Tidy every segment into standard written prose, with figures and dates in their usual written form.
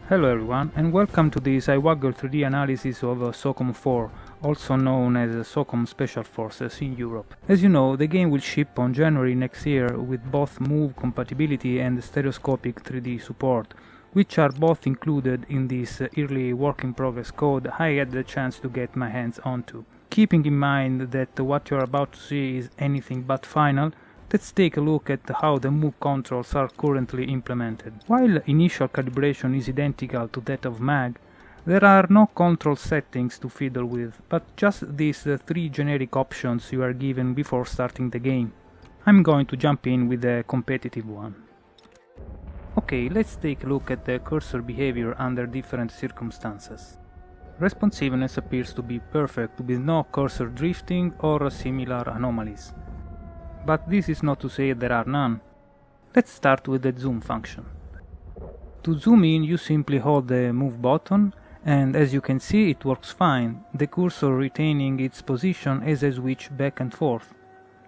Hello everyone, and welcome to this iWatch 3D analysis of SOCOM 4, also known as SOCOM Special Forces in Europe. As you know, the game will ship on January next year with both Move compatibility and stereoscopic 3D support, which are both included in this early work-in-progress code I had the chance to get my hands onto. Keeping in mind that what you're about to see is anything but final, let's take a look at how the move controls are currently implemented. While initial calibration is identical to that of MAG, there are no control settings to fiddle with, but just these three generic options you are given before starting the game. I'm going to jump in with the competitive one. Okay, let's take a look at the cursor behavior under different circumstances. Responsiveness appears to be perfect with no cursor drifting or similar anomalies. But this is not to say there are none. Let's start with the zoom function. To zoom in, you simply hold the move button, and as you can see it works fine, the cursor retaining its position as I switch back and forth.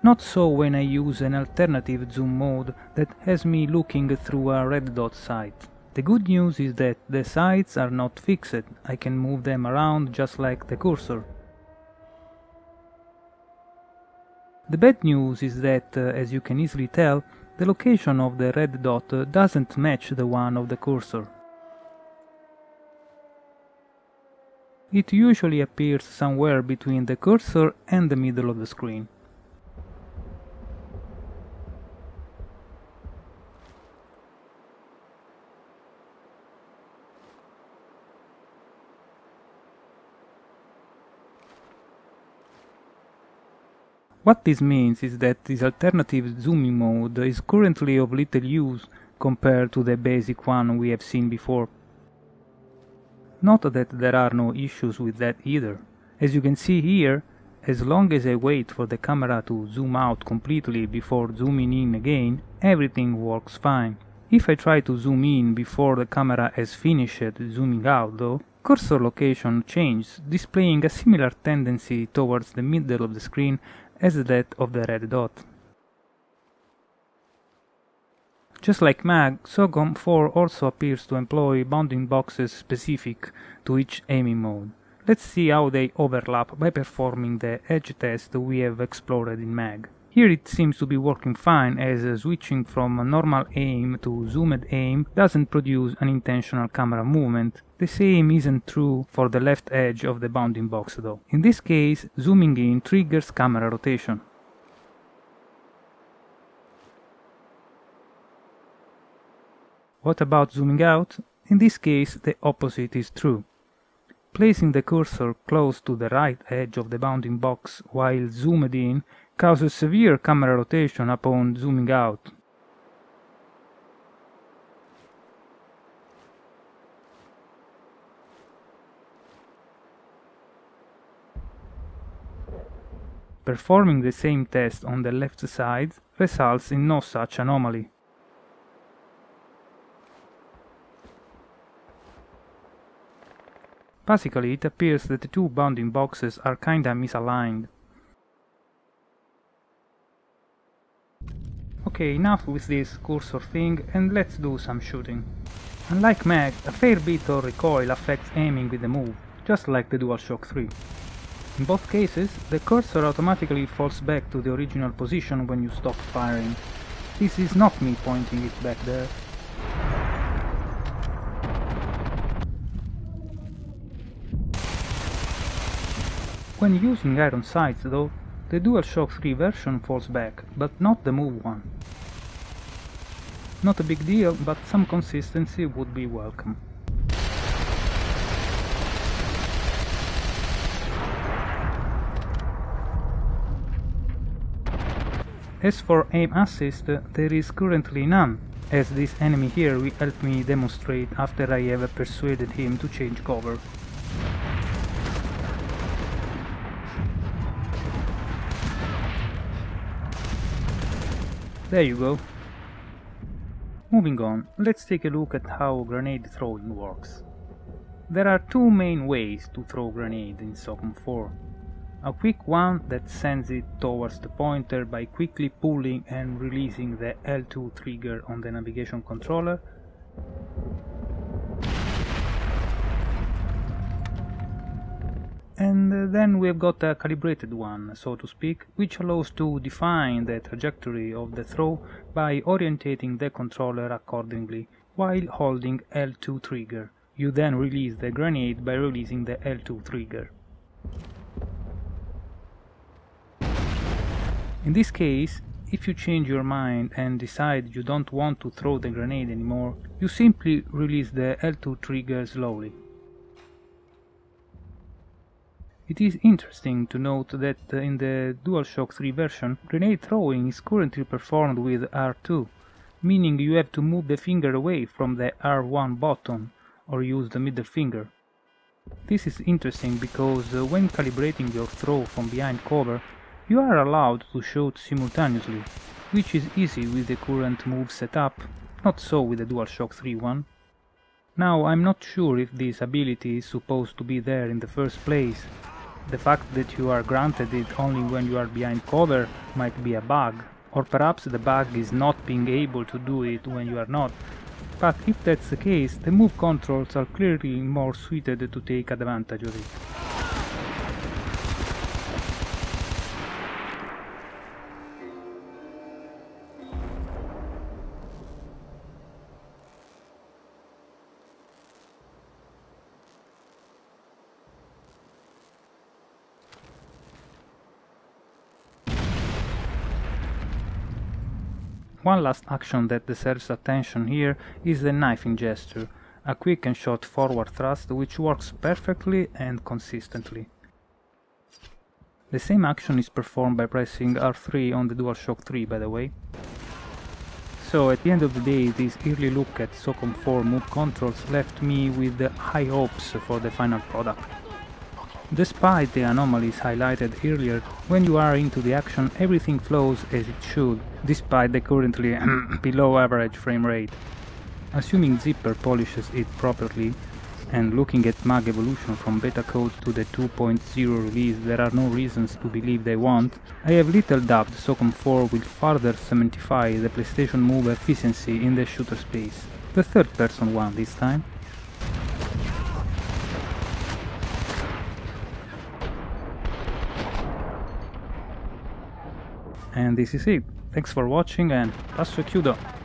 Not so when I use an alternative zoom mode that has me looking through a red dot sight. The good news is that the sights are not fixed, I can move them around just like the cursor. The bad news is that, as you can easily tell, the location of the red dot doesn't match the one of the cursor. It usually appears somewhere between the cursor and the middle of the screen. What this means is that this alternative zooming mode is currently of little use compared to the basic one we have seen before. Not that there are no issues with that either. As you can see here, as long as I wait for the camera to zoom out completely before zooming in again, everything works fine. If I try to zoom in before the camera has finished zooming out though, cursor location changes, displaying a similar tendency towards the middle of the screen as that of the red dot. Just like MAG, SOCOM 4 also appears to employ bounding boxes specific to each aiming mode. Let's see how they overlap by performing the edge test we have explored in MAG. Here it seems to be working fine, as switching from normal aim to zoomed aim doesn't produce an intentional camera movement. The same isn't true for the left edge of the bounding box though. In this case, zooming in triggers camera rotation. What about zooming out? In this case, the opposite is true. Placing the cursor close to the right edge of the bounding box while zoomed in causes severe camera rotation upon zooming out. Performing the same test on the left side results in no such anomaly. Basically, it appears that the two bounding boxes are kinda misaligned. Okay, enough with this cursor thing, and let's do some shooting. Unlike MAG, a fair bit of recoil affects aiming with the move, just like the DualShock 3. In both cases, the cursor automatically falls back to the original position when you stop firing. This is not me pointing it back there. When using iron sights though, the DualShock 3 version falls back, but not the Move one. Not a big deal, but some consistency would be welcome. As for aim assist, there is currently none, as this enemy here will help me demonstrate after I have persuaded him to change cover. There you go. Moving on, let's take a look at how grenade throwing works. There are two main ways to throw grenade in SOCOM 4. A quick one that sends it towards the pointer by quickly pulling and releasing the L2 trigger on the navigation controller, And then we've got a calibrated one, so to speak, which allows to define the trajectory of the throw by orientating the controller accordingly while holding L2 trigger. You then release the grenade by releasing the L2 trigger. In this case, if you change your mind and decide you don't want to throw the grenade anymore, you simply release the L2 trigger slowly. It is interesting to note that in the DualShock 3 version, grenade throwing is currently performed with R2, meaning you have to move the finger away from the R1 button or use the middle finger. This is interesting because when calibrating your throw from behind cover, you are allowed to shoot simultaneously, which is easy with the current move setup, not so with the DualShock 3 one. Now, I'm not sure if this ability is supposed to be there in the first place. The fact that you are granted it only when you are behind cover might be a bug, or perhaps the bug is not being able to do it when you are not. But if that's the case, the move controls are clearly more suited to take advantage of it. One last action that deserves attention here is the knifing gesture, a quick and short forward thrust which works perfectly and consistently. The same action is performed by pressing R3 on the DualShock 3, by the way. So at the end of the day, this early look at SOCOM 4 move controls left me with high hopes for the final product. Despite the anomalies highlighted earlier, when you are into the action everything flows as it should, despite the currently below average frame rate. Assuming Zipper polishes it properly, and looking at mag evolution from beta code to the 2.0 release there are no reasons to believe they won't, I have little doubt SOCOM 4 will further cementify the PlayStation move efficiency in the shooter space. The third person one this time. And this is it. Thanks for watching and passo chiudo!